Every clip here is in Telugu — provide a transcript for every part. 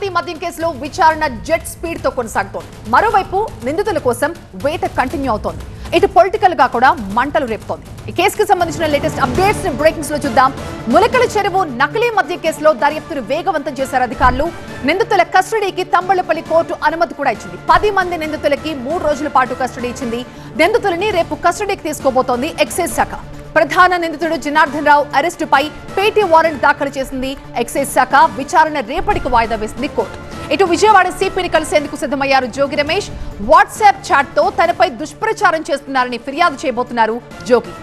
నకిలీ మద్యం కేసులో విచారణ జెట్ స్పీడ్ తో కొనసాగుతోంది. మరోవైపు నిందితుల కోసం వేట కంటిన్యూ అవుతోంది. ఇటు పొలిటికల్ గా కూడా మంటలు రేపుతోంది. ఈ కేసుకు సంబంధించిన లేటెస్ట్ అప్డేట్స్ ని బ్రేకింగ్స్ లో చూద్దాం. ములకల చెరువు నకిలీ మద్యం కేసులో దర్యాప్తును వేగవంతం చేశారు అధికారులు. నిందితుల కస్టడీకి తంబళ్లపల్లి కోర్టు అనుమతి కూడా ఇచ్చింది. 10 మంది నిందితులకి 3 రోజుల పాటు కస్టడీ ఇచ్చింది. నిందితులని రేపు కస్టడీకి తీసుకోబోతోంది ఎక్సైజ్ శాఖ. ప్రధాన నిందితుడు జనార్దన్ రావు అరెస్టుపై పేటీ వారెంట్ దాఖలు చేసింది ఎక్సైజ్ శాఖ. విచారణ రేపటికి వాయిదా వేసింది కోర్టు. ఇటు విజయవాడ సిపిని కలిసేందుకు సిద్ధమయ్యారు జోగి రమేష్. వాట్సాప్ చాట్ తో తనపై దుష్ప్రచారం చేస్తున్నారని ఫిర్యాదు చేయబోతున్నారు జోగి.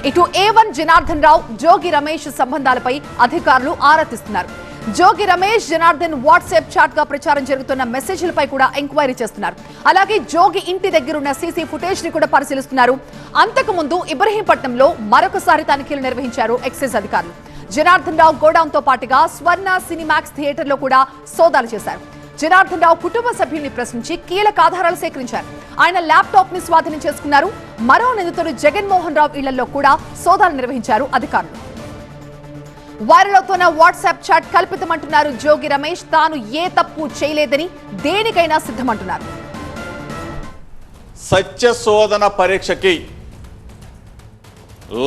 ఇటు A1 జనార్దన్ రావు జోగి రమేష్ సంబంధాలపై అధికారులు ఆరా తీస్తున్నారు. జోగి రమేష్ జనార్దన్ వాట్సాప్ చాట్ గా ప్రచారం జరుగుతున్న మెసేజ్లపై కూడా ఎంక్వైరీ చేస్తున్నారు. అలాగే జోగి ఇంటి దగ్గరున్న సీసీ ఫుటేజ్ ని కూడా పరిశీలిస్తున్నారు. అంతకుముందు ఇబ్రహీంపట్నంలో మరొకసారి తనిఖీలు నిర్వహించారు ఎక్సైజ్ అధికారులు. జనార్దన్ రావు గోడౌన్ తో పాటుగా స్వర్ణ సినిమాక్స్ థియేటర్ లో కూడా సోదాలు చేశారు. జనార్దన్ రావు కుటుంబ సభ్యుల్ని ప్రశ్నించి కీలక ఆధారాలు సేకరించారు. ఆయన ల్యాప్టాప్ ని స్వాధీనం చేసుకున్నారు. మరో నిందితుడు జగన్మోహన్ రావు ఇళ్లలో కూడా సోదాలు నిర్వహించారు అధికారులు. వైరల్ అవుతున్న వాట్సాప్ చాట్ కల్పితమంటున్నారు జోగి రమేష్. తాను ఏ తప్పు చేయలేదని దేనికైనా సిద్ధమంటున్నారు. సత్య శోధన పరీక్షకి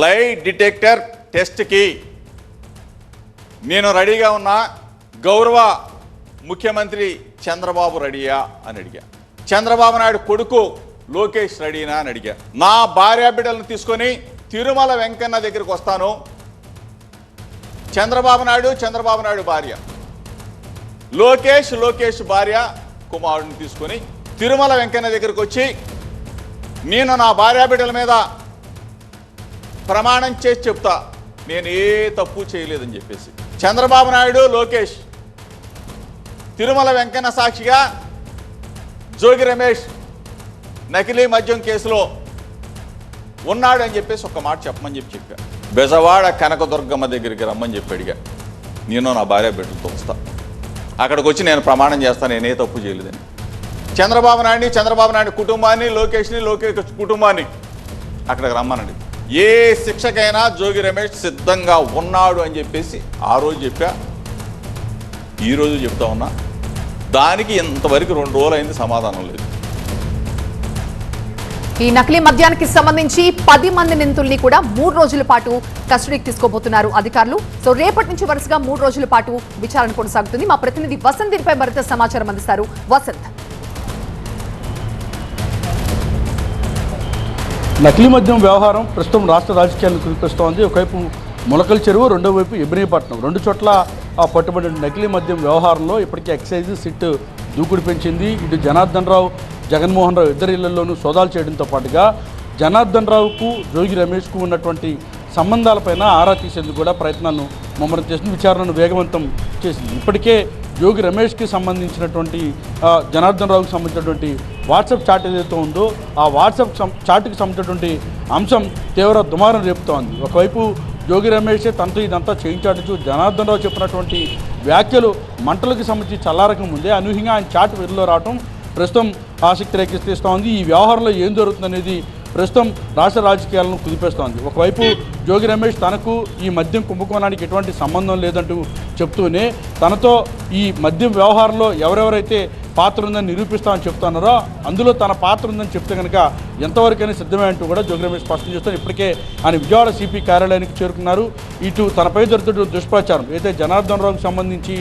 లై డిటెక్టర్ టెస్ట్కి నేను రెడీగా ఉన్నా. గౌరవ ముఖ్యమంత్రి చంద్రబాబు రెడీయా అని అడిగా. చంద్రబాబు నాయుడు కొడుకు లోకేష్ రెడీనా అని అడిగా. నా భార్య బిడ్డలను తీసుకొని తిరుమల వెంకన్న దగ్గరికి వస్తాను. చంద్రబాబు నాయుడు భార్య, లోకేష్ భార్య కుమారుడిని తీసుకొని తిరుమల వెంకన్న దగ్గరికి వచ్చి నేను నా భార్య బిడ్డల మీద ప్రమాణం చేసి చెప్తా నేను ఏ తప్పు చేయలేదని చెప్పేసి. చంద్రబాబు నాయుడు లోకేష్ తిరుమల వెంకన్న సాక్షిగా జోగి రమేష్ నకిలీ మద్యం కేసులో ఉన్నాడు అని చెప్పేసి ఒక మాట చెప్పమని చెప్పా. బెజవాడ కనకదుర్గమ్మ దగ్గరికి రమ్మని చెప్పి అడిగా. నేను నా భార్య బిడ్డలతో వస్తా, అక్కడికి వచ్చి నేను ప్రమాణం చేస్తాను నేనే తప్పు చేయలేదని. చంద్రబాబు నాయుడు కుటుంబాన్ని లోకేష్ కుటుంబాన్ని అక్కడికి రమ్మనండి. ఏ శిక్షకైనా జోగి రమేష్ సిద్ధంగా ఉన్నాడు అని చెప్పేసి ఆ రోజు చెప్పా, ఈరోజు చెప్తా ఉన్నా. దానికి ఇంతవరకు 2 రోజులు అయింది, సమాధానం లేదు. ఈ నకిలీ మద్యానికి సంబంధించి 10 మంది నిందితుల్ని కూడా 3 రోజుల పాటు కస్టడీకి తీసుకోబోతున్నారు అధికారులు. సో రేపటి నుంచి వరుసగా 3 రోజుల పాటు విచారణ కొనసాగుతుంది. మా ప్రతినిధి వసంత్ దీనిపై మరింత సమాచారం అందిస్తారు. వసంత్, నకిలీ మద్యం వ్యవహారం ప్రస్తుతం రాష్ట్ర రాజకీయాలను కురిపిస్తోంది. ఒకవైపు ములకల చెరువు, రెండో వైపు ఇబ్రహీంపట్నం, 2 చోట్ల పట్టుబడిన నకిలీ మద్యం వ్యవహారంలో ఇప్పటికీ ఎక్సైజ్ సిట్ దూకుడు పెంచింది. ఇటు జనార్దన్ రావు జగన్మోహన్ రావు ఇద్దరి ఇళ్లలోనూ సోదాలు చేయడంతో పాటుగా జనార్దన్ రావుకు జోగి రమేష్కు ఉన్నటువంటి సంబంధాలపైన ఆరా తీసేందుకు కూడా ప్రయత్నాలను ముమ్మరం చేసింది. విచారణను వేగవంతం చేసింది. ఇప్పటికే జోగి రమేష్కి సంబంధించినటువంటి జనార్దన్ రావుకి సంబంధించినటువంటి వాట్సాప్ చాట్ ఏదైతే ఉందో ఆ వాట్సాప్ చాట్కి సంబంధించినటువంటి అంశం తీవ్ర దుమారం రేపుతోంది. ఒకవైపు జోగి రమేష్ తనతో ఇదంతా చేయించాడు. జనార్దన్ రావు చెప్పినటువంటి వ్యాఖ్యలు మంటలకు సంబంధించి చల్లారకం ముందే అనూహ్యంగా ఆయన చాట్ వెలుగులో రావడం ప్రస్తుతం ఆసక్తి రేకెత్తిస్తోంది. ఈ వ్యవహారంలో ఏం జరుగుతుందనేది ప్రస్తుతం రాష్ట్ర రాజకీయాలను కుదిపేస్తోంది. ఒకవైపు జోగి రమేష్ తనకు ఈ మద్యం కుంభకోణానికి ఎటువంటి సంబంధం లేదంటూ చెప్తూనే తనతో ఈ మద్యం వ్యవహారంలో ఎవరెవరైతే పాత్ర ఉందని నిరూపిస్తామని చెప్తున్నారో అందులో తన పాత్ర ఉందని చెప్తే కనుక ఎంతవరకైనా సిద్ధమే అంటూ కూడా జోగి రమేష్ స్పష్టం చేస్తారు. ఇప్పటికే ఆయన విజయవాడ సిపి కార్యాలయానికి చేరుకున్నారు. ఇటు తనపై జరుగుతున్న దుష్ప్రచారం ఏదైతే జనార్దన్ రావుకి సంబంధించి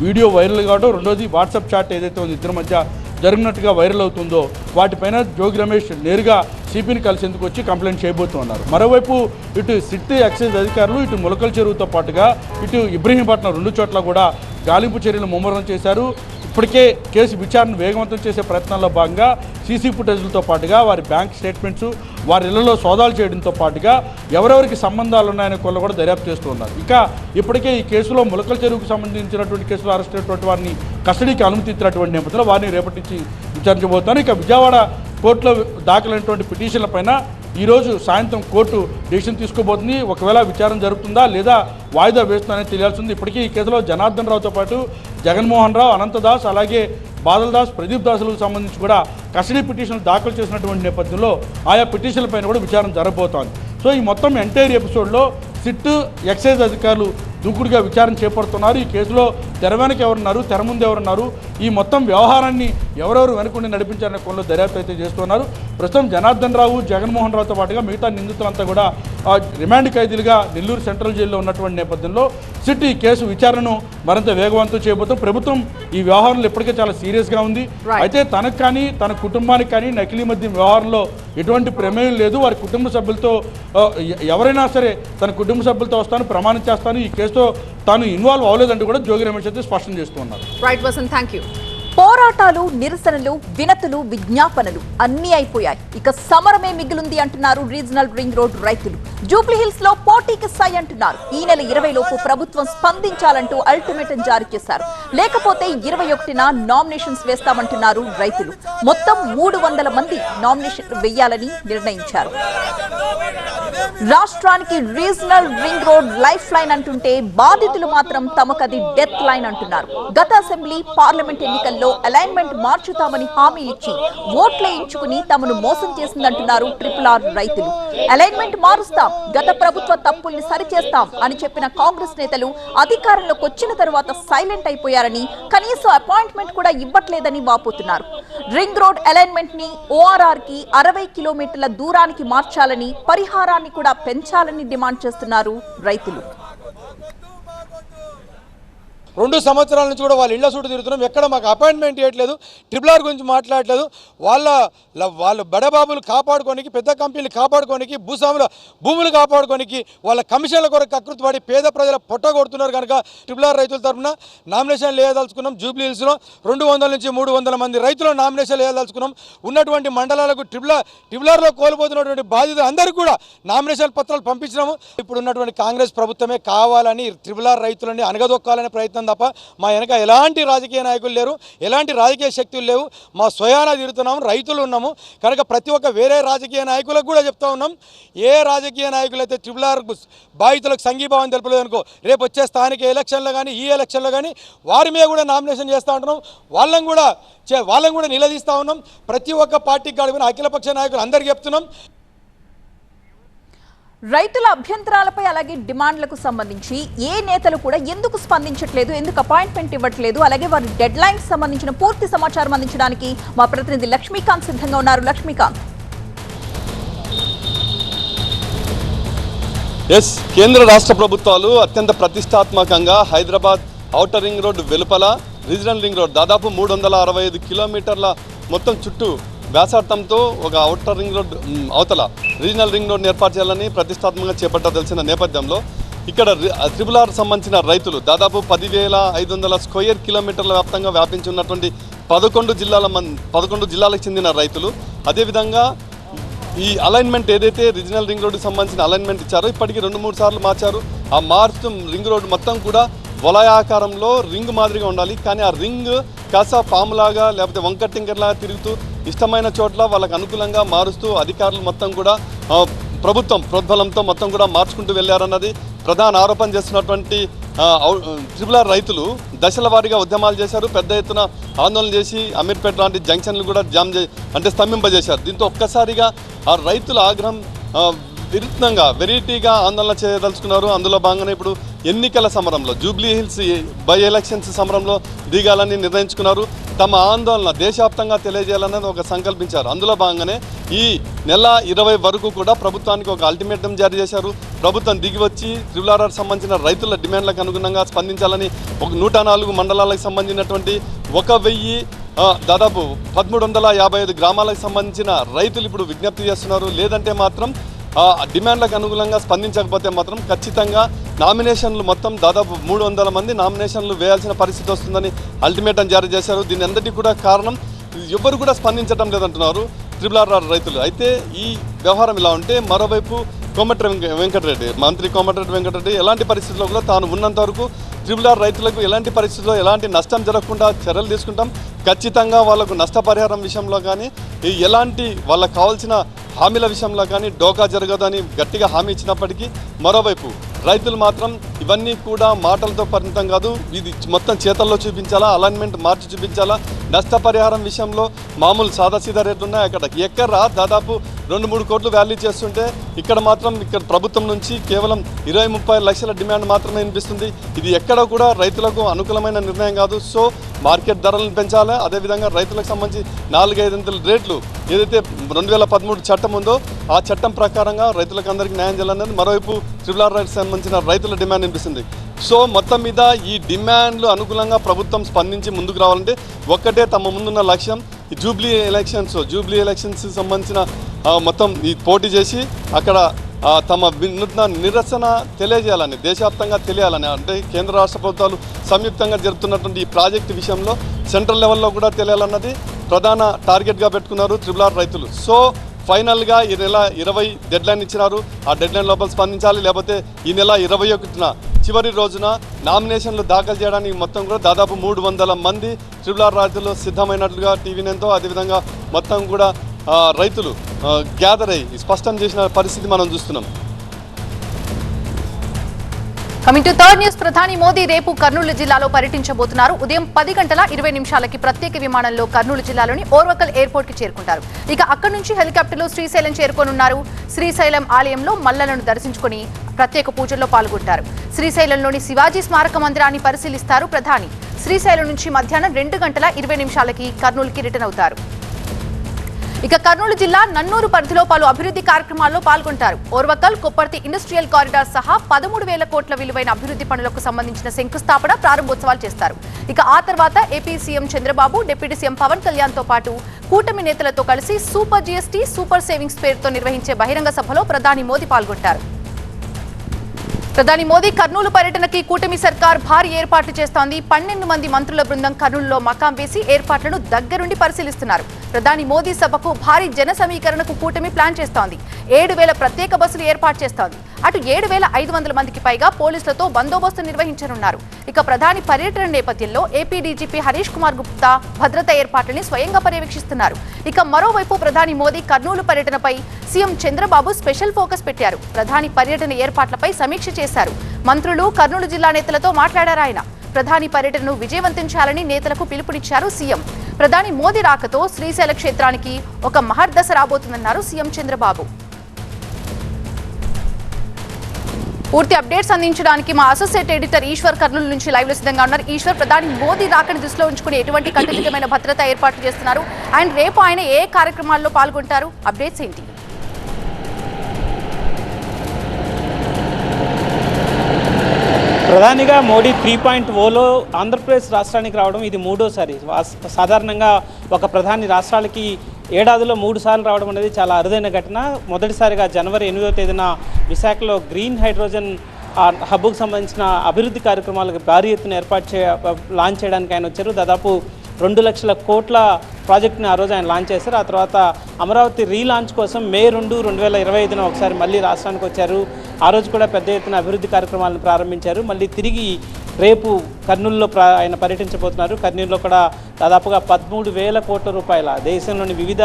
వీడియో వైరల్ కావడం, రెండోది వాట్సాప్ చాట్ ఏదైతే ఉందో ఇద్దరి మధ్య జరిగినట్టుగా వైరల్ అవుతుందో వాటిపైన జోగి రమేష్ నేరుగా సిపిని కలిసేందుకు వచ్చి కంప్లైంట్ చేయబోతున్నారు. మరోవైపు ఇటు సిట్ ఎక్సైజ్ అధికారులు ఇటు ములకల చెరువుతో పాటుగా ఇటు ఇబ్రహీంపట్నం 2 చోట్ల కూడా గాలింపు చర్యలు ముమ్మరం చేశారు. ఇప్పటికే కేసు విచారణ వేగవంతం చేసే ప్రయత్నాల్లో భాగంగా సీసీ ఫుటేజ్లతో పాటుగా వారి బ్యాంక్ స్టేట్మెంట్స్, వారి ఇళ్లలో సోదాలు చేయడంతో పాటుగా ఎవరెవరికి సంబంధాలు ఉన్నాయనే కొల్ల కూడా దర్యాప్తు చేస్తూ ఉన్నారు. ఇక ఇప్పటికే ఈ కేసులో ములకల చెరువుకు సంబంధించినటువంటి కేసులో అరెస్ట్ అయినటువంటి వారిని కస్టడీకి అనుమతించినటువంటి నేపథ్యంలో వారిని రేపటి నుంచి విచారించబోతున్నారు. ఇక విజయవాడ కోర్టులో దాఖలైనటువంటి పిటిషన్లపైన ఈరోజు సాయంత్రం కోర్టు డెసిషన్ తీసుకోబోతుంది. ఒకవేళ విచారణ జరుగుతుందా లేదా వాయిదా వేస్తుందనేది తెలియాల్సింది. ఇప్పటికీ ఈ కేసులో జనార్దన్ రావుతో పాటు జగన్మోహన్ రావు, అనంతదాస్, అలాగే బాదల్ దాస్, ప్రదీప్ దాసులకు సంబంధించి కూడా కస్టడీ పిటిషన్లు దాఖలు చేసినటువంటి నేపథ్యంలో ఆయా పిటిషన్లపైన కూడా విచారణ జరగబోతోంది. సో ఈ మొత్తం ఎంటైర్ ఎపిసోడ్లో సిట్ ఎక్సైజ్ అధికారులు దూకుడుగా విచారణ చేపడుతున్నారు. ఈ కేసులో తెర వెనక ఎవరున్నారు, తెర ముందు ఎవరున్నారు, ఈ మొత్తం వ్యవహారాన్ని ఎవరెవరు వెనుకుండి నడిపించారనే కోణంలో దర్యాప్తు అయితే చేస్తున్నారు. ప్రస్తుతం జనార్దన్ రావు, జగన్మోహన్ రావుతో పాటుగా మిగతా నిందితులంతా కూడా రిమాండ్ ఖైదీలుగా నెల్లూరు సెంట్రల్ జైల్లో ఉన్నటువంటి నేపథ్యంలో సిట్ ఈ కేసు విచారణను మరింత వేగవంతం చేయబోతాం. ప్రభుత్వం ఈ వ్యవహారంలో ఇప్పటికే చాలా సీరియస్గా ఉంది. అయితే తనకు కానీ తన కుటుంబానికి కానీ నకిలీ మద్యం వ్యవహారంలో ఎటువంటి ప్రమేయం లేదు. వారి కుటుంబ సభ్యులతో ఎవరైనా సరే తన కుటుంబ సభ్యులతో వస్తాను, ప్రమాణం చేస్తాను, ఈ కేసుతో తాను ఇన్వాల్వ్ అవ్వలేదంటూ కూడా జోగి రమేష్ అయితే స్పష్టం చేస్తున్నారు. Right Vasanth, thank you. పోరాటాలు, నిరసనలు, వినతులు, విజ్ఞాపనలు అన్నీ అయిపోయాయి. ఇక సమరమే మిగిలింది అంటున్నారు రీజనల్ రింగ్ రోడ్ రైతులు. జూబ్లీ హిల్స్ లో పోటీకి సై అంటున్నారు. ఈ నెల 20 లోపు ప్రభుత్వం స్పందించాలంటూ అల్టిమేటం జారీ చేశారు. లేకపోతే 21న నామినేషన్స్ వేస్తామంటున్నారు రైతులు. మొత్తం 300 మంది నామినేషన్లు వేయాలని నిర్ణయించారు. రాష్ట్రానికి regional ring road life line అంటుంటే బాధితులు మాత్రం తమకది డెత్ లైన్ అంటున్నారు. గత అసెంబ్లీ, పార్లమెంట్ ఎన్నికల్లో అలైన్మెంట్ మార్చుతామని హామీ ఇచ్చి ఓట్లేయించుకుని తమను మోసం చేసిందంటున్నారు RRR రైతులు. అలైన్మెంట్ మారుస్తాం, గత ప్రభుత్వ తప్పుల్ని సరిచేస్తాం అని చెప్పిన కాంగ్రెస్ నేతలు అధికారంలోకి వచ్చిన తరువాత సైలెంట్ అయిపోయారని, కనీసం అపాయింట్మెంట్ కూడా ఇవ్వట్లేదని వాపోతున్నారు. రింగ్ రోడ్ అలైన్మెంట్ ని ORR కి 60 కిలోమీటర్ల దూరానికి మార్చాలని, పరిహారాన్ని కూడా పెంచాలని డిమాండ్ చేస్తున్నారు రైతులు. 2 సంవత్సరాల నుంచి కూడా వాళ్ళ ఇళ్ల చుట్టూ తిరుగుతున్నాం. ఎక్కడ మాకు అపాయింట్మెంట్ ఇవ్వట్లేదు, RRR గురించి మాట్లాడలేదు. వాళ్ళ బడబాబులు కాపాడుకోనికి, పెద్ద కంపెనీలు కాపాడుకోనికి, భూములు కాపాడుకోనికి, వాళ్ళ కమిషన్ల కొరకు కకృతిపడి పేద ప్రజల పొట్ట కొడుతున్నారు. కనుక RRR రైతుల తరఫున నామినేషన్లు వేయదలుచుకున్నాం. జూబ్లీ హిల్స్లో 200 నుంచి 300 మంది రైతులు నామినేషన్లు వేయదలుచుకున్నాం. ఉన్నటువంటి మండలాలకు RRRలో కోల్పోతున్నటువంటి బాధితులు అందరికీ కూడా నామినేషన్ పత్రాలు పంపించినాము. ఇప్పుడు ఉన్నటువంటి కాంగ్రెస్ ప్రభుత్వమే కావాలని RRR రైతులని అనగదొక్కాలనే ప్రయత్నం తప్ప మా వెనక ఎలాంటి రాజకీయ నాయకులు లేరు, ఎలాంటి రాజకీయ శక్తులు లేవు. మా స్వయాన తిరుగుతున్నాము, రైతులు ఉన్నాము. కనుక ప్రతి ఒక్క వేరే రాజకీయ నాయకులకు కూడా చెప్తా ఉన్నాం, ఏ రాజకీయ నాయకులు అయితే RRR బాధితులకు సంఘీభావం తెలపలేదు అనుకో, రేపు వచ్చే స్థానిక ఎలక్షన్లో కానీ ఈ ఎలక్షన్లో కానీ వారి మీద కూడా నామినేషన్ చేస్తూ ఉంటున్నాం. వాళ్ళని కూడా నిలదీస్తూ ఉన్నాం. ప్రతి ఒక్క పార్టీకి గడిపిన అఖిలపక్ష నాయకులు అందరికీ చెప్తున్నాం. రైతుల అభ్యంతరాలపై అలాగే డిమాండ్లకు సంబంధించి ఏ నేతలు కూడా ఎందుకు స్పందించట్లేదు, ఎందుకు అపాయింట్మెంట్ ఇవ్వట్లేదు, అలాగే వారి డెడ్ లైన్స్ సంబంధించిన పూర్తి సమాచారం అందించడానికి మా ప్రతినిధి లక్ష్మీకాంత్ సిద్ధంగా ఉన్నారు. లక్ష్మీకాంత్. కేంద్ర రాష్ట్ర ప్రభుత్వాలు అత్యంత ప్రతిష్టాత్మకంగా హైదరాబాద్ ఔటర్ రింగ్ రోడ్ వెలుపల రీజనల్ రింగ్ రోడ్ దాదాపు 365 కిలోమీటర్ల మొత్తం చుట్టూ వ్యాసార్థంతో ఒక ఔటర్ రింగ్ రోడ్ అవతల రీజనల్ రింగ్ రోడ్ని ఏర్పాటు చేయాలని ప్రతిష్టాత్మకంగా చేపట్టాల్సిన నేపథ్యంలో ఇక్కడ RRR సంబంధించిన రైతులు దాదాపు 10,500 స్క్వేర్ కిలోమీటర్ల వ్యాప్తంగా వ్యాపించి ఉన్నటువంటి 11 జిల్లాలకు చెందిన రైతులు, అదేవిధంగా ఈ అలైన్మెంట్ ఏదైతే రీజనల్ రింగ్ రోడ్డుకి సంబంధించిన అలైన్మెంట్ ఇచ్చారో ఇప్పటికీ 2-3 సార్లు మార్చారు. ఆ మార్చు రింగ్ రోడ్ మొత్తం కూడా వలయాకారంలో రింగ్ మాదిరిగా ఉండాలి. కానీ ఆ రింగ్ కాస్త పాములాగా లేకపోతే వంకటింకర్లాగా తిరుగుతూ ఇష్టమైన చోట్ల వాళ్ళకు అనుకూలంగా మారుస్తూ అధికారులు మొత్తం కూడా ప్రభుత్వం ప్రోద్బలంతో మొత్తం కూడా మార్చుకుంటూ వెళ్ళారన్నది ప్రధాన ఆరోపణ చేస్తున్నటువంటి RRR రైతులు దశల వారీగా ఉద్యమాలు చేశారు. పెద్ద ఎత్తున ఆందోళన చేసి అమీర్పేట లాంటి జంక్షన్లు కూడా స్తంభింపజేశారు. దీంతో ఒక్కసారిగా ఆ రైతుల ఆగ్రహం విరుద్ధంగా వెరైటీగా ఆందోళన చేయదలుచుకున్నారు. అందులో భాగంగానే ఇప్పుడు ఎన్నికల సమరంలో జూబ్లీ హిల్స్ బై ఎలక్షన్స్ సమరంలో దిగాలని నిర్ణయించుకున్నారు. తమ ఆందోళన దేశవ్యాప్తంగా తెలియజేయాలన్నది ఒక సంకల్పించారు. అందులో భాగంగానే ఈ నెల 20 వరకు కూడా ప్రభుత్వానికి ఒక అల్టిమేటం జారీ చేశారు. ప్రభుత్వం దిగి వచ్చి RRR సంబంధించిన రైతుల డిమాండ్లకు అనుగుణంగా స్పందించాలని 104 మండలాలకు సంబంధించినటువంటి 1000 దాదాపు 1355 గ్రామాలకు సంబంధించిన రైతులు ఇప్పుడు విజ్ఞప్తి చేస్తున్నారు. లేదంటే మాత్రం డిమాండ్లకు అనుగుణంగా స్పందించకపోతే మాత్రం ఖచ్చితంగా నామినేషన్లు మొత్తం దాదాపు 300 మంది నామినేషన్లు వేయాల్సిన పరిస్థితి వస్తుందని అల్టిమేటం జారీ చేశారు. దీని అందరికీ కూడా కారణం ఎవరు కూడా స్పందించడం లేదంటున్నారు RRR రైతులు. అయితే ఈ వ్యవహారం ఇలా ఉంటే మరోవైపు కోమటిరెడ్డి వెంకటరెడ్డి మంత్రి కోమటిరెడ్డి వెంకటరెడ్డి ఎలాంటి పరిస్థితుల్లో కూడా తాను ఉన్నంత వరకు RRR రైతులకు ఎలాంటి పరిస్థితుల్లో ఎలాంటి నష్టం జరగకుండా చర్యలు తీసుకుంటాం, ఖచ్చితంగా వాళ్ళకు నష్టపరిహారం విషయంలో కానీ ఎలాంటి వాళ్ళకు కావాల్సిన హామీల విషయంలో కానీ డోకా జరగదని గట్టిగా హామీ ఇచ్చినప్పటికీ మరోవైపు రైతులు మాత్రం ఇవన్నీ కూడా మాటలతో పరిమితం కాదు, ఇది మొత్తం చేతల్లో చూపించాలా, అలైన్మెంట్ మార్చి చూపించాలా. నష్టపరిహారం విషయంలో మామూలు సాదాసీదా రేట్లు ఉన్నాయి. అక్కడ ఎకరా దాదాపు 2-3 కోట్లు వాల్యూ చేస్తుంటే ఇక్కడ మాత్రం ప్రభుత్వం నుంచి కేవలం 20-30 లక్షల డిమాండ్ మాత్రమే వినిపిస్తుంది. ఇది ఎక్కడ కూడా రైతులకు అనుకూలమైన నిర్ణయం కాదు. సో మార్కెట్ ధరలను పెంచాలి, అదేవిధంగా రైతులకు సంబంధించి 4-5 రేట్లు ఏదైతే 2013 చట్టం ఉందో ఆ చట్టం ప్రకారంగా రైతులకు అందరికీ న్యాయం చేయాలనేది మరోవైపు RRR రైట్స్ సంబంధించిన రైతుల డిమాండ్ వినిపిస్తుంది. సో మొత్తం మీద ఈ డిమాండ్లు అనుకూలంగా ప్రభుత్వం స్పందించి ముందుకు రావాలంటే ఒక్కటే తమ ముందున్న లక్ష్యం, ఈ జూబ్లీ ఎలక్షన్స్ సంబంధించిన మొత్తం ఈ పోటీ చేసి అక్కడ తమ వినూత్న నిరసన తెలియజేయాలని, దేశవ్యాప్తంగా తెలియాలని, అంటే కేంద్ర రాష్ట్ర ప్రభుత్వాలు సంయుక్తంగా జరుపుతున్నటువంటి ఈ ప్రాజెక్టు విషయంలో సెంట్రల్ లెవెల్లో కూడా తెలియాలన్నది ప్రధాన టార్గెట్గా పెట్టుకున్నారు RRR రైతులు. సో ఫైనల్గా ఈ నెల 20 డెడ్లైన్ ఇచ్చినారు. ఆ డెడ్లైన్ లోపల స్పందించాలి, లేకపోతే ఈ నెల 21న చివరి రోజున నామినేషన్లు దాఖలు చేయడానికి మొత్తం కూడా దాదాపు 300 మంది RRR రైతులు సిద్ధమైనట్లుగా TV9తో అదేవిధంగా మొత్తం కూడా రైతులు గ్యాదర్ అయ్యి స్పష్టం చేసిన పరిస్థితి మనం చూస్తున్నాం. కమింగ్ టు థర్డ్ న్యూస్, ప్రధాని మోదీ రేపు కర్నూలు జిల్లాలో పర్యటించబోతున్నారు. ఉదయం 10:20 ప్రత్యేక విమానంలో కర్నూలు జిల్లాలోని ఓర్వకల్ ఎయిర్పోర్ట్ కి చేరుకుంటారు. ఇక అక్కడి నుంచి హెలికాప్టర్లో శ్రీశైలం చేరుకోనున్నారు. శ్రీశైలం ఆలయంలో మల్లలను దర్శించుకుని ప్రత్యేక పూజల్లో పాల్గొంటారు. శ్రీశైలంలోని శివాజీ స్మారక మందిరాన్ని పరిశీలిస్తారు ప్రధాని. శ్రీశైలం నుంచి మధ్యాహ్నం 2:20 కర్నూలుకి రిటర్న్ అవుతారు. ఇక కర్నూలు జిల్లా నన్నూరు పరిధిలో పలు అభివృద్ధి కార్యక్రమాల్లో పాల్గొంటారు. ఓర్వకల్, కొప్పర్తి ఇండస్ట్రియల్ కారిడార్ సహా 13,000 కోట్ల విలువైన అభివృద్ధి పనులకు సంబంధించిన శంకుస్థాపన, ప్రారంభోత్సవాలు చేస్తారు. ఇక ఆ తర్వాత AP CM Chandrababu, deputy CM Pawan Kalyan తో పాటు కూటమి నేతలతో కలిసి సూపర్ జీఎస్టీ, సూపర్ సేవింగ్స్ పేరుతో నిర్వహించే బహిరంగ సభలో ప్రధాని మోదీ పాల్గొంటారు. ప్రధాని మోదీ కర్నూలు పర్యటనకి కూటమి సర్కార్ భారీ ఏర్పాట్లు చేస్తోంది. 12 మంది మంత్రుల బృందం కర్నూలులో మకాం వేసి ఏర్పాట్లను దగ్గరుండి పరిశీలిస్తున్నారు. ప్రధాని మోదీ సభకు భారీ జన సమీకరణకు కూటమి ప్లాన్ చేస్తోంది. 7,000 ప్రత్యేక బస్సులు ఏర్పాటు చేస్తోంది. అటు 7,500 మందికి పైగా పోలీసులతో బందోబస్తు నిర్వహించనున్నారు. ఇక ప్రధాని పర్యటన నేపథ్యంలో ఏపీ డీజీపీ హరీష్ కుమార్ గుప్తా భద్రతా ఏర్పాట్లని స్వయంగా పర్యవేక్షిస్తున్నారు. ఇక మరోవైపు ప్రధాని మోదీ కర్నూలు పర్యటనపై సీఎం చంద్రబాబు స్పెషల్ ఫోకస్ పెట్టారు. ప్రధాని పర్యటన ఏర్పాట్లపై సమీక్ష చేశారు. మంత్రులు, కర్నూలు జిల్లా నేతలతో మాట్లాడారు ఆయన. ప్రధాని పర్యటనను విజయవంతం చేయాలని నేతలకు పిలుపునిచ్చారు సీఎం. ప్రధాని మోదీ రాకతో శ్రీశైల క్షేత్రానికి ఒక మహర్దశ రాబోతుందన్నారు సీఎం చంద్రబాబు. పూర్తి అప్డేట్స్ అందించడానికి మా అసోసియేట్ ఎడిటర్ ఈశ్వర్ కర్నూలు నుంచి లైవ్ లో సిద్ధంగా ఉన్నారు. ఈశ్వర్, ప్రధాని మోదీ రాకని దృష్టిలో ఉంచుకుని ఎటువంటి కట్టుదిట్టమైన భద్రతా ఏర్పాట్లు చేస్తున్నారు అండ్ రేపు ఆయన ఏ కార్యక్రమాల్లో పాల్గొంటారు? అప్డేట్స్ ఏంటి? ప్రధానిగా మోడీ 3.0లో ఆంధ్రప్రదేశ్ రాష్ట్రానికి రావడం ఇది మూడోసారి. సాధారణంగా ఒక ప్రధాని రాష్ట్రాలకి ఏడాదిలో 3 సార్లు రావడం అనేది చాలా అరుదైన ఘటన. మొదటిసారిగా జనవరి 8వ తేదీన విశాఖలో గ్రీన్ హైడ్రోజన్ హబ్కు సంబంధించిన అభివృద్ధి కార్యక్రమాలకు భారీ ఎత్తున లాంచ్ చేయడానికి ఆయన వచ్చారు. దాదాపు 2 లక్షల కోట్ల ప్రాజెక్ట్ని ఆ రోజు ఆయన లాంచ్ చేశారు. ఆ తర్వాత అమరావతి రీలాంచ్ కోసం మే 2, 2025 ఒకసారి మళ్ళీ రాష్ట్రానికి వచ్చారు. ఆ రోజు కూడా పెద్ద ఎత్తున అభివృద్ధి కార్యక్రమాలను ప్రారంభించారు. మళ్ళీ తిరిగి రేపు కర్నూలులో ఆయన పర్యటించబోతున్నారు. కర్నూలులో కూడా దాదాపుగా 13,000 కోట్ల రూపాయల దేశంలోని వివిధ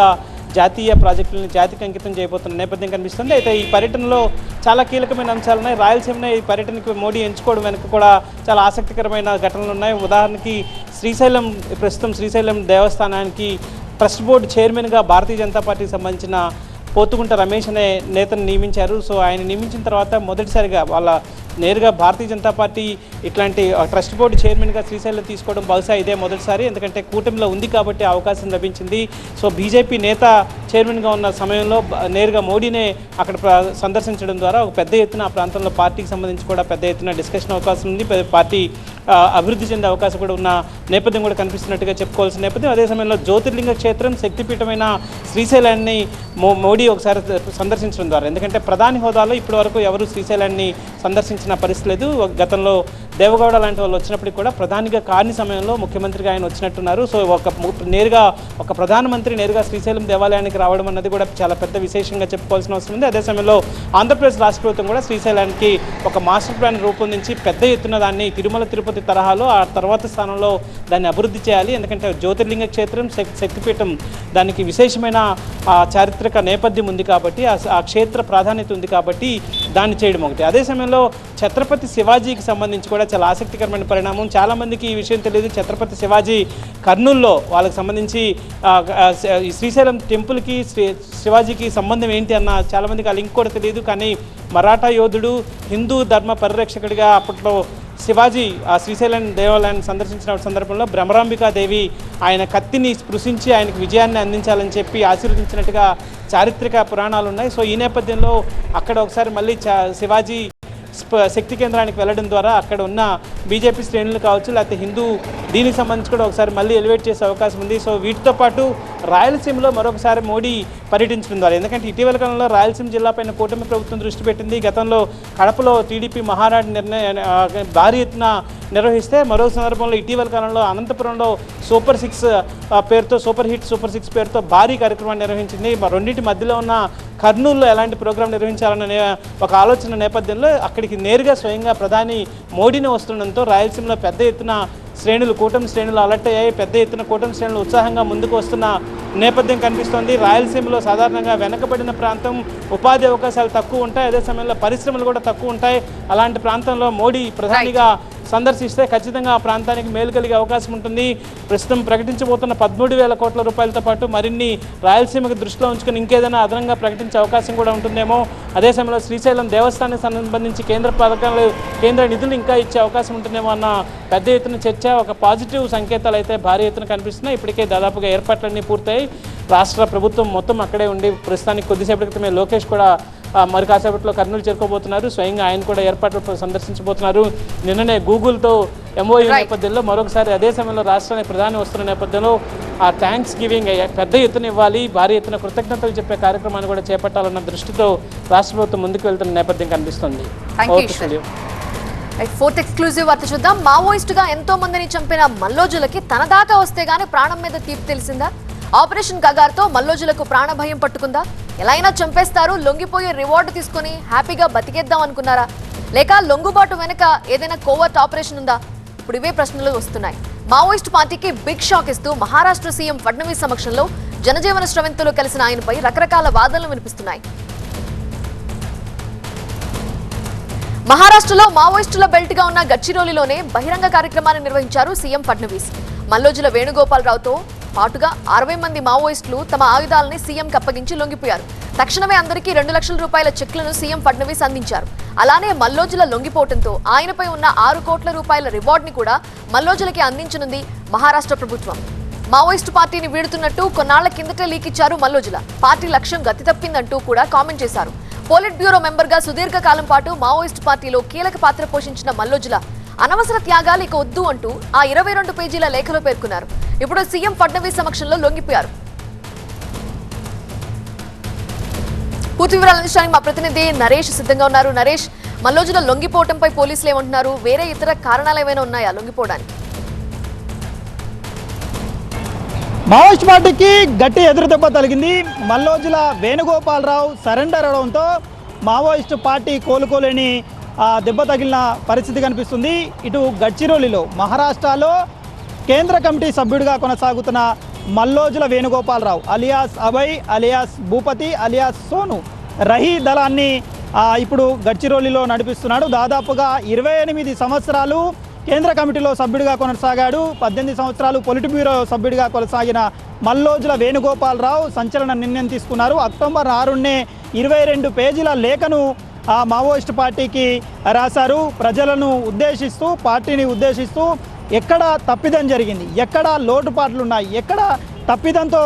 జాతీయ ప్రాజెక్టులను జాతికి అంకితం చేయబోతున్న నేపథ్యం కనిపిస్తుంది. అయితే ఈ పర్యటనలో చాలా కీలకమైన అంశాలు ఉన్నాయి. రాయలసీమనే ఈ పర్యటనకి మోడీ ఎంచుకోవడం వెనుక కూడా చాలా ఆసక్తికరమైన ఘటనలు ఉన్నాయి. ఉదాహరణకి ప్రస్తుతం శ్రీశైలం దేవస్థానానికి ట్రస్ట్ బోర్డు చైర్మన్గా భారతీయ జనతా పార్టీకి సంబంధించిన పోతుగుంట రమేష్ అనే నేతను నియమించారు. సో ఆయన నియమించిన తర్వాత మొదటిసారిగా నేరుగా భారతీయ జనతా పార్టీ ఇట్లాంటి ట్రస్ట్ బోర్డు చైర్మన్గా శ్రీశైలం తీసుకోవడం బహుశా ఇదే మొదటిసారి. ఎందుకంటే కూటమిలో ఉంది కాబట్టి అవకాశం లభించింది. సో బీజేపీ నేత చైర్మన్గా ఉన్న సమయంలో నేరుగా మోడీనే అక్కడ సందర్శించడం ద్వారా ఒక పెద్ద ఎత్తున ఆ ప్రాంతంలో పార్టీకి సంబంధించి కూడా పెద్ద ఎత్తున డిస్కషన్ అవకాశం ఉంది. పార్టీ అభివృద్ధి చెందే అవకాశం కూడా ఉన్న నేపథ్యం కూడా కనిపిస్తున్నట్టుగా చెప్పుకోవాల్సిన నేపథ్యం. అదే సమయంలో జ్యోతిర్లింగ క్షేత్రం, శక్తిపీఠమైన శ్రీశైలాన్ని మోడీ ఒకసారి సందర్శించడం ద్వారా, ఎందుకంటే ప్రధాని హోదాలో ఇప్పటి వరకు ఎవరు శ్రీశైలాన్ని సందర్శించిన పరిస్థితి లేదు. గతంలో దేవగౌడ లాంటి వాళ్ళు వచ్చినప్పటికీ కూడా ప్రధానిగా కాని సమయంలో ముఖ్యమంత్రిగా ఆయన వచ్చినట్టున్నారు. సో నేరుగా ఒక ప్రధానమంత్రి నేరుగా శ్రీశైలం దేవాలయానికి రావడం అన్నది కూడా చాలా పెద్ద విశేషంగా చెప్పుకోవాల్సిన అవసరం ఉంది. అదే సమయంలో ఆంధ్రప్రదేశ్ రాష్ట్ర ప్రభుత్వం కూడా శ్రీశైలానికి ఒక మాస్టర్ ప్లాన్ రూపొందించి పెద్ద ఎత్తున దాన్ని తిరుమల తిరుపతి తరహాలో ఆ తర్వాత స్థానంలో దాన్ని అభివృద్ధి చేయాలి. ఎందుకంటే జ్యోతిర్లింగ క్షేత్రం శక్తిపీఠం దానికి విశేషమైన చారిత్రక నేపథ్యం ఉంది కాబట్టి ఆ క్షేత్ర ప్రాధాన్యత ఉంది కాబట్టి దాన్ని చేయడం ఒకటి. అదే సమయంలో ఛత్రపతి శివాజీకి సంబంధించి కూడా చాలా ఆసక్తికరమైన పరిణామం. చాలామందికి ఈ విషయం తెలియదు. ఛత్రపతి శివాజీ కర్నూల్లో వాళ్ళకి సంబంధించి ఈ శ్రీశైలం టెంపుల్కి శివాజీకి సంబంధం ఏంటి అన్న చాలామందికి ఆ లింక్ కూడా తెలియదు. కానీ మరాఠా యోధుడు, హిందూ ధర్మ పరిరక్షకుడిగా అప్పట్లో శివాజీ ఆ శ్రీశైలం దేవాలయాన్ని సందర్శించిన సందర్భంలో భ్రమరాంబికాదేవి ఆయన కత్తిని స్పృశించి ఆయనకు విజయాన్ని అందించాలని చెప్పి ఆశీర్వదించినట్టుగా చారిత్రక పురాణాలు ఉన్నాయి. సో ఈ నేపథ్యంలో అక్కడ ఒకసారి మళ్ళీ శివాజీ శక్తి కేంద్రానికి వెళ్ళడం ద్వారా అక్కడ ఉన్న బీజేపీ శ్రేణులు కావచ్చు, లేకపోతే హిందూ దీనికి సంబంధించి కూడా ఒకసారి మళ్ళీ ఎలివేట్ చేసే అవకాశం ఉంది. సో వీటితో పాటు రాయలసీమలో మరొకసారి మోడీ పర్యటించడం ద్వారా, ఎందుకంటే ఇటీవల కాలంలో రాయలసీమ జిల్లాపైన కూటమి ప్రభుత్వం దృష్టి పెట్టింది. గతంలో కడపలో టీడీపీ మహానాడు భారీ ఎత్తున నిర్వహిస్తే, మరో సందర్భంలో ఇటీవల కాలంలో అనంతపురంలో సూపర్ హిట్ సూపర్ సిక్స్ పేరుతో భారీ కార్యక్రమాన్ని నిర్వహించింది. రెండింటి మధ్యలో ఉన్న కర్నూలులో ఎలాంటి ప్రోగ్రాం నిర్వహించాలనే ఒక ఆలోచన నేపథ్యంలో అక్కడికి నేరుగా స్వయంగా ప్రధాని మోడీని వస్తుండడంతో రాయలసీమలో పెద్ద ఎత్తున కూటమి శ్రేణులు అలర్ట్ అయ్యాయి. పెద్ద ఎత్తున కూటమి శ్రేణులు ఉత్సాహంగా ముందుకు వస్తున్న నేపథ్యం కనిపిస్తోంది. రాయలసీమలో సాధారణంగా వెనకబడిన ప్రాంతం, ఉపాధి అవకాశాలు తక్కువ ఉంటాయి, అదే సమయంలో పరిశ్రమలు కూడా తక్కువ ఉంటాయి. అలాంటి ప్రాంతంలో మోడీ ప్రధానిగా సందర్శిస్తే ఖచ్చితంగా ఆ ప్రాంతానికి మేలు కలిగే అవకాశం ఉంటుంది. ప్రస్తుతం ప్రకటించబోతున్న 13,000 కోట్ల రూపాయలతో పాటు మరిన్ని రాయలసీమకు దృష్టిలో ఉంచుకొని ఇంకేదైనా అదనంగా ప్రకటించే అవకాశం కూడా ఉంటుందేమో. అదే సమయంలో శ్రీశైలం దేవస్థానానికి సంబంధించి కేంద్ర నిధులు ఇంకా ఇచ్చే అవకాశం ఉంటుందేమో అన్న పెద్ద ఎత్తున చర్చ, ఒక పాజిటివ్ సంకేతాలు అయితే భారీ ఎత్తున కనిపిస్తున్నాయి. ఇప్పటికే దాదాపుగా ఏర్పాట్లన్నీ పూర్తయి రాష్ట్ర ప్రభుత్వం మొత్తం అక్కడే ఉండి ప్రస్తుతానికి కొద్దిసేపటి క్రితమే లోకేష్ కూడా మరి కాసేపట్లో కర్నూలు చేరుకోబోతున్నారు. స్వయంగా ఆయన కూడా ఏర్పాట్లు సందర్శించబోతున్నారు. నిన్ననే గూగుల్తో ఎంఓయూ నేపథ్యంలో మరొకసారి అదే సమయంలో రాష్ట్రానికి ప్రధాని వస్తున్న నేపథ్యంలో ఆ థ్యాంక్స్ గివింగ్ పెద్ద ఎత్తున ఇవ్వాలి, భారీ ఎత్తున కృతజ్ఞతలు చెప్పే కార్యక్రమాన్ని కూడా చేపట్టాలన్న దృష్టితో రాష్ట్ర ప్రభుత్వం ముందుకు వెళ్తున్న నేపథ్యం కనిపిస్తుంది. ఫోర్త్ ఎక్స్క్లూజివ్ వార్త చూద్దాం. మావోయిస్టుగా ఎంతో మందిని చంపిన మల్లోజులకి తన దాకా వస్తే గానీ ప్రాణం మీద తీపి తెలిసిందా? ఆపరేషన్ కగార్తో మల్లోజులకు ప్రాణ భయం పట్టుకుందా? ఎలా అయినా చంపేస్తారు, లొంగిపోయి రివార్డు తీసుకుని హ్యాపీగా బతికేద్దాం అనుకున్నారా? లేక లొంగుబాటు వెనుక ఏదైనా కోవర్ట్ ఆపరేషన్ ఉందా? ఇప్పుడు ఇవే ప్రశ్నలు వస్తున్నాయి. మావోయిస్టు పార్టీకి బిగ్ షాక్ ఇస్తూ మహారాష్ట్ర సీఎం ఫడ్నవీస్ సమక్షంలో జనజీవన స్రవంతిలో కలిసిన ఆయనపై రకరకాల వాదనలు వినిపిస్తున్నాయి. మహారాష్ట్రలో మావోయిస్టుల బెల్ట్ గా ఉన్న గడ్చిరోలిలోనే బహిరంగ కార్యక్రమాన్ని నిర్వహించారు సీఎం ఫడ్నవీస్. మల్లోజుల వేణుగోపాలరావుతో పాటుగా 60 మంది మావోయిస్టులు తమ ఆయుధాలని సీఎంకి అప్పగించి లొంగిపోయారు. తక్షణమే అందరికీ 2 లక్షల రూపాయల చెక్లను సీఎం ఫడ్నవీస్ అందించారు. అలానే మల్లోజుల లొంగిపోవడంతో ఆయనపై ఉన్న 6 కోట్ల రూపాయల రివార్డ్ ని కూడా మల్లోజులకి అందించనుంది మహారాష్ట్ర ప్రభుత్వం. మావోయిస్టు పార్టీని వీడుతున్నట్టు కొన్నాళ్ల కిందటే లీక్ ఇచ్చారు మల్లోజుల. పార్టీ లక్ష్యం గతి తప్పిందంటూ కూడా కామెంట్ చేశారు. పోలిట్ బ్యూరో మెంబర్ గా సుదీర్ఘకాలం పాటు మావోయిస్టు పార్టీలో కీలక పాత్ర పోషించిన మల్లోజుల అనవసర త్యాగాలు ఇక వద్దు అంటూ ఆ 22 పేజీల లేఖలో పేర్కొన్నారు. ఇప్పుడు సీఎం ఫడ్నవీస్ సమక్షంలో లొంగిపోయారు. పూర్తి వివరాలు అందించడానికి మా ప్రతినిధి నరేష్ సిద్ధంగా ఉన్నారు. నరేష్, మల్లోజుల లొంగిపోవడంపై పోలీసులు ఏమంటున్నారు? వేరే ఇతర కారణాలు ఏమైనా ఉన్నాయా లొంగిపోవడానికి? మావోయిస్ట్ పార్టీకి గట్టి ఎదురుదెబ్బ తగిలింది. మల్లోజుల వేణుగోపాలరావు సరెండర్ అవడంతో మావోయిస్టు పార్టీ కోలుకోలేని దెబ్బ తగిలిన పరిస్థితి కనిపిస్తుంది. ఇటు గడ్చిరోలిలో మహారాష్ట్రలో కేంద్ర కమిటీ సభ్యుడిగా కొనసాగుతున్న Mallojula Venugopalarao alias Abhay alias Bhupathi alias Sonu రహీ దళాన్ని ఇప్పుడు గడ్చిరోలిలో నడిపిస్తున్నాడు. దాదాపుగా 28 సంవత్సరాలు కేంద్ర కమిటీలో సభ్యుడిగా కొనసాగాడు. 18 సంవత్సరాలు పొలిట్ బ్యూరో సభ్యుడిగా కొనసాగిన మల్లోజుల వేణుగోపాలరావు సంచలన నిర్ణయం తీసుకున్నారు. అక్టోబర్ 6నే 22 పేజీల లేఖను మావోయిస్టు పార్టీకి రాశారు. ప్రజలను ఉద్దేశిస్తూ, పార్టీని ఉద్దేశిస్తూ ఎక్కడ తప్పిదం జరిగింది, ఎక్కడ లోటుపాట్లు ఉన్నాయి, ఎక్కడ తప్పిదంతో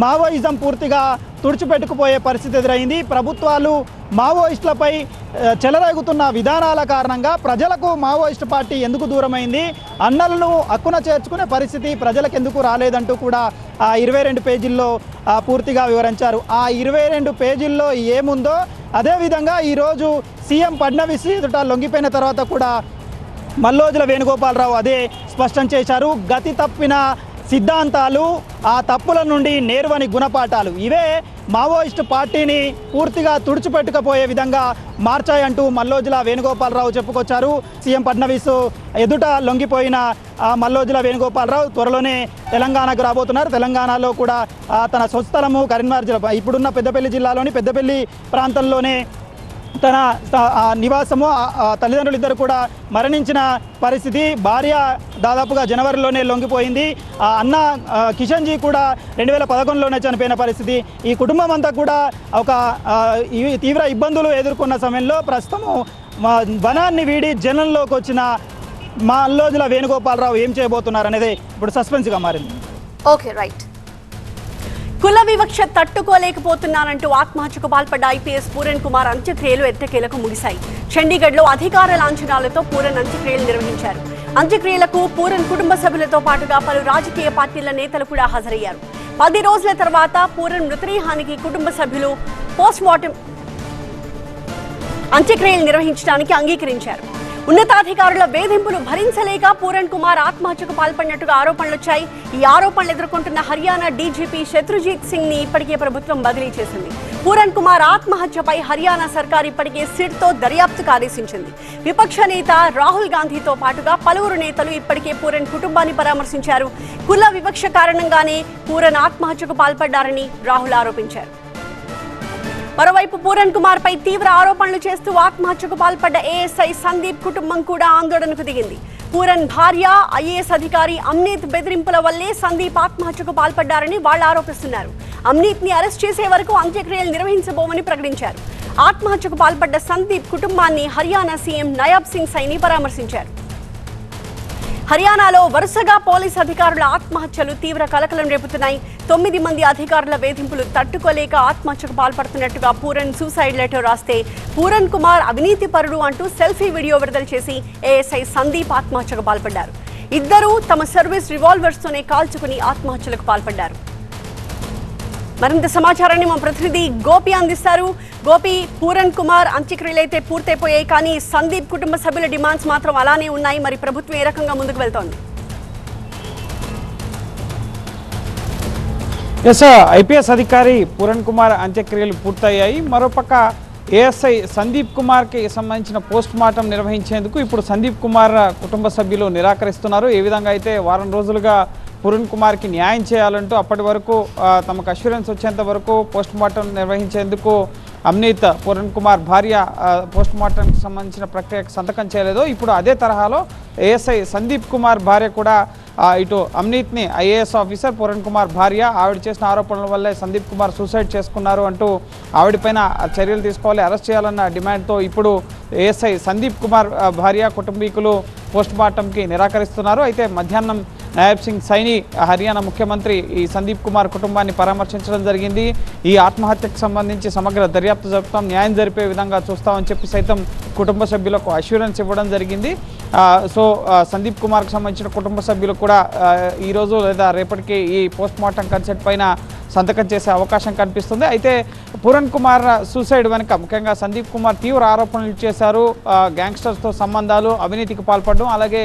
మావోయిజం పూర్తిగా తుడిచిపెట్టుకుపోయే పరిస్థితి ఎదురైంది. ప్రభుత్వాలు మావోయిస్టులపై చెలరేగుతున్న విధానాల కారణంగా ప్రజలకు మావోయిస్టు పార్టీ ఎందుకు దూరమైంది, అన్నలను హక్కున చేర్చుకునే పరిస్థితి ప్రజలకు ఎందుకు రాలేదంటూ కూడా ఆ 22 పేజీల్లో పూర్తిగా వివరించారు. ఆ 22 పేజీల్లో ఏముందో అదేవిధంగా ఈరోజు సీఎం ఫడ్నవీస్ ఎదుట లొంగిపోయిన తర్వాత కూడా మల్లోజుల వేణుగోపాలరావు అదే స్పష్టం చేశారు. గతి తప్పిన సిద్ధాంతాలు, ఆ తప్పుల నుండి నేర్వని గుణపాఠాలు ఇవే మావోయిస్టు పార్టీని పూర్తిగా తుడిచిపెట్టుకుపోయే విధంగా మార్చాయంటూ మల్లోజుల వేణుగోపాలరావు చెప్పుకొచ్చారు. సీఎం ఫడ్నవీస్ ఎదుట లొంగిపోయిన మల్లోజుల వేణుగోపాలరావు త్వరలోనే తెలంగాణకు రాబోతున్నారు. తెలంగాణలో కూడా తన స్వస్థలము కరీంనగర్ జిల్లా, ఇప్పుడున్న పెద్దపల్లి జిల్లాలోని పెద్దపల్లి ప్రాంతంలోనే తన నివాసము, తల్లిదండ్రులు ఇద్దరు కూడా మరణించిన పరిస్థితి. భార్య దాదాపుగా జనవరిలోనే లొంగిపోయింది. అన్న కిషన్ జీ కూడా 2011లోనే చనిపోయిన పరిస్థితి. ఈ కుటుంబం అంతా కూడా ఒక తీవ్ర ఇబ్బందులు ఎదుర్కొన్న సమయంలో ప్రస్తుతము వనాన్ని వీడి జనంలోకి వచ్చిన మల్లోజుల వేణుగోపాలరావు ఏం చేయబోతున్నారు అనేది ఇప్పుడు సస్పెన్స్గా మారింది. Okay, right. కుల వివక్ష తట్టుకోలేకపోతున్నారంటూ ఆత్మహత్యకు పాల్పడ్డ ఐపీఎస్ పూరన్ కుమార్ అంత్యక్రియలు ఎట్టకేలకు ముగిశాయి. చండీగఢ్లో అధికార లాంఛనాలతో పూరన్ అంత్యక్రియలు నిర్వహించారు. అంత్యక్రియలకు పూరన్ కుటుంబ సభ్యులతో పాటుగా పలు రాజకీయ పార్టీల నేతలు కూడా హాజరయ్యారు. 10 రోజుల తర్వాత పూరన్ మృతదేహానికి కుటుంబ సభ్యులు పోస్ట్ మార్టం అంత్యక్రియలు నిర్వహించడానికి అంగీకరించారు. ఉన్నతాధికారుల వేధింపులు భరించలేక పూరన్ కుమార్ ఆత్మహత్యకు పాల్పడినట్టుగా ఆరోపణలు వచ్చాయి. ఈ ఆరోపణలు ఎదుర్కొంటున్న హర్యానా డీజీపీ శత్రుజీత్ సింగ్ ని ఇప్పటికే ప్రభుత్వం బదిలీ చేసింది. పూరన్ కుమార్ ఆత్మహత్యపై హర్యానా సర్కార్ ఇప్పటికే సిట్తో దర్యాప్తుకు ఆదేశించింది. విపక్ష నేత రాహుల్ గాంధీతో పాటుగా పలువురు నేతలు ఇప్పటికే పూరన్ కుటుంబాన్ని పరామర్శించారు. కుల వివక్ష కారణంగానే పూరన్ ఆత్మహత్యకు పాల్పడ్డారని రాహుల్ ఆరోపించారు. మరోవైపు పూరన్ కుమార్ పై తీవ్ర ఆరోపణలు చేస్తూ ఆత్మహత్యకు పాల్పడ్డ ఏఎస్ఐ సందీప్ కుటుంబం కూడా ఆందోళనకు దిగింది. పూరన్ భార్య ఐఏఎస్ అధికారి అమ్నీత్ బెదిరింపుల వల్లే సందీప్ ఆత్మహత్యకు పాల్పడ్డారని వాళ్ళు ఆరోపిస్తున్నారు. అమ్నీత్ ని అరెస్ట్ చేసే వరకు అంత్యక్రియలు నిర్వహించబోమని ప్రకటించారు. ఆత్మహత్యకు పాల్పడ్డ సందీప్ కుటుంబాన్ని హర్యానా సీఎం నయాబ్ సింగ్ సైని పరామర్శించారు. హర్యానాలో వరుసగా పోలీస్ అధికారుల ఆత్మహత్యలు తీవ్ర కలకలం రేపుతున్నాయి. 9 మంది అధికారుల వేధింపులు తట్టుకోలేక ఆత్మహత్యకు పాల్పడుతున్నట్టుగా పూరన్ సూసైడ్ లెటర్ రాస్తే పూరన్ కుమార్ అవినీతి పరుడు అంటూ సెల్ఫీ వీడియో విడుదల చేసి ఏఎస్ఐ సందీప్ ఆత్మహత్యకు పాల్పడ్డారు. ఇద్దరూ తమ సర్వీస్ రివాల్వర్స్ తోనే కాల్చుకుని ఆత్మహత్యలకు పాల్పడ్డారు. మరింత సమాచారాన్ని మా ప్రతినిధి గోపి అందిస్తారు. గోపి, పూరన్ కుమార్ అంత్యక్రియలు అయితే పూర్తయిపోయాయి, కానీ సందీప్ కుటుంబ సభ్యుల డిమాండ్స్ మాత్రం అలానే ఉన్నాయి. మరి ప్రభుత్వం ఏ రకంగా ముందుకు వెళ్తోంది? ఐపీఎస్ అధికారి పూరన్ కుమార్ అంత్యక్రియలు పూర్తయ్యాయి. మరోపక్క ఏఎస్ఐ సందీప్ కుమార్కి సంబంధించిన పోస్ట్ మార్టం నిర్వహించేందుకు ఇప్పుడు సందీప్ కుమార్ కుటుంబ సభ్యులు నిరాకరిస్తున్నారు. ఏ విధంగా అయితే వారం రోజులుగా పూరన్ కుమార్కి న్యాయం చేయాలంటూ అప్పటి వరకు తమకు అష్యూరెన్స్ వచ్చేంత వరకు పోస్ట్ మార్టం నిర్వహించేందుకు అమ్నీత్ పూరన్ కుమార్ భార్య పోస్ట్ మార్టంకి సంబంధించిన ప్రక్రియకు సంతకం చేయలేదు. ఇప్పుడు అదే తరహాలో ఏఎస్ఐ సందీప్ కుమార్ భార్య కూడా ఇటు అమ్నీత్ని ఐఏఎస్ ఆఫీసర్ పూరన్ కుమార్ భార్య ఆవిడ చేసిన ఆరోపణల వల్లే సందీప్ కుమార్ సూసైడ్ చేసుకున్నారు అంటూ ఆవిడపైన చర్యలు తీసుకోవాలి, అరెస్ట్ చేయాలన్న డిమాండ్తో ఇప్పుడు ఏఎస్ఐ సందీప్ కుమార్ భార్య కుటుంబీకులు పోస్ట్ మార్టంకి నిరాకరిస్తున్నారు. అయితే మధ్యాహ్నం నయాబ్ సింగ్ సైని హర్యానా ముఖ్యమంత్రి ఈ సందీప్ కుమార్ కుటుంబాన్ని పరామర్శించడం జరిగింది. ఈ ఆత్మహత్యకు సంబంధించి సమగ్ర దర్యాప్తు జరుపుతాం, న్యాయం జరిపే విధంగా చూస్తామని చెప్పి సైతం కుటుంబ సభ్యులకు అష్యూరెన్స్ ఇవ్వడం జరిగింది. సో సందీప్ కుమార్కి సంబంధించిన కుటుంబ సభ్యులు కూడా ఈరోజు లేదా రేపటికి ఈ పోస్ట్ మార్టం కన్సెప్ట్ పైన సంతకం చేసే అవకాశం కనిపిస్తుంది. అయితే పూరన్ కుమార్ సూసైడ్ వెనుక ముఖ్యంగా సందీప్ కుమార్ తీవ్ర ఆరోపణలు చేశారు. గ్యాంగ్స్టర్స్తో సంబంధాలు, అవినీతికి పాల్పడడం, అలాగే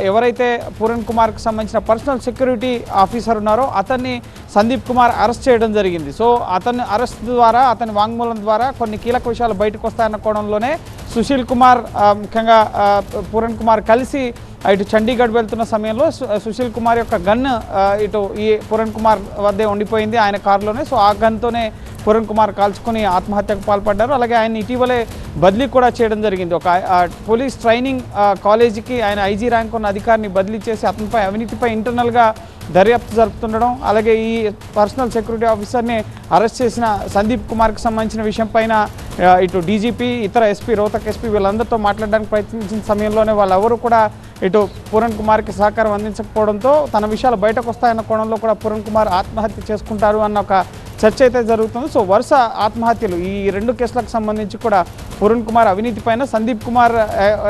ఎవరైతే పూరన్ కుమార్కి సంబంధించిన పర్సనల్ సెక్యూరిటీ ఆఫీసర్ ఉన్నారో అతన్ని సందీప్ కుమార్ అరెస్ట్ చేయడం జరిగింది. సో అతన్ని అరెస్ట్ ద్వారా, అతని వాంగ్మూలం ద్వారా కొన్ని కీలక విషయాలు బయటకు వస్తాయన్న కోణంలోనే సుశీల్ కుమార్ ముఖ్యంగా పూరన్ కుమార్ కలిసి ఇటు చండీగఢ్ వెళ్తున్న సమయంలో సుశీల్ కుమార్ యొక్క గన్ ఇటు ఈ పూరన్ కుమార్ వద్దే ఉండిపోయింది ఆయన కారులోనే. సో ఆ గన్తోనే పూరన్ కుమార్ కాల్చుకొని ఆత్మహత్యకు పాల్పడ్డారు. అలాగే ఆయన ఇటీవలే బదిలీ కూడా చేయడం జరిగింది. ఒక పోలీస్ ట్రైనింగ్ కాలేజీకి ఆయన ఐజీ ర్యాంక్ ఉన్న అధికారిని బదిలీ చేసి అతనిపై అవినీతిపై ఇంటర్నల్గా దర్యాప్తు జరుపుతుండడం, అలాగే ఈ పర్సనల్ సెక్యూరిటీ ఆఫీసర్ని అరెస్ట్ చేసిన సందీప్ కుమార్కి సంబంధించిన విషయం పైన ఇటు డీజీపీ, ఇతర ఎస్పీ, రోహతక్ ఎస్పీ వీళ్ళందరితో మాట్లాడడానికి ప్రయత్నించిన సమయంలోనే వాళ్ళెవరూ కూడా ఇటు పూరన్ కుమార్కి సహకారం అందించకపోవడంతో తన విషయాలు బయటకు వస్తాయన్న కోణంలో కూడా పూరన్ కుమార్ ఆత్మహత్య చేసుకుంటారు అన్న ఒక చర్చ అయితే జరుగుతుంది. సో వరుస ఆత్మహత్యలు ఈ 2 కేసులకు సంబంధించి కూడా పూరణ్ కుమార్ అవినీతి పైన సందీప్ కుమార్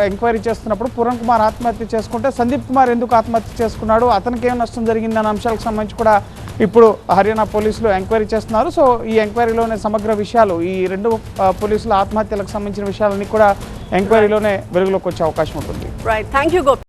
ఎంక్వైరీ చేస్తున్నప్పుడు పూరణ్ కుమార్ ఆత్మహత్య చేసుకుంటే సందీప్ కుమార్ ఎందుకు ఆత్మహత్య చేసుకున్నాడు, అతనికి ఏం నష్టం జరిగిందన్న అంశాలకు సంబంధించి కూడా ఇప్పుడు హర్యానా పోలీసులు ఎంక్వైరీ చేస్తున్నారు. సో ఈ ఎంక్వైరీలోనే సమగ్ర విషయాలు, ఈ 2 పోలీసుల ఆత్మహత్యలకు సంబంధించిన విషయాలన్నీ కూడా ఎంక్వైరీలోనే వెలుగులోకి వచ్చే అవకాశం ఉంటుంది. Right, thank you Gopi.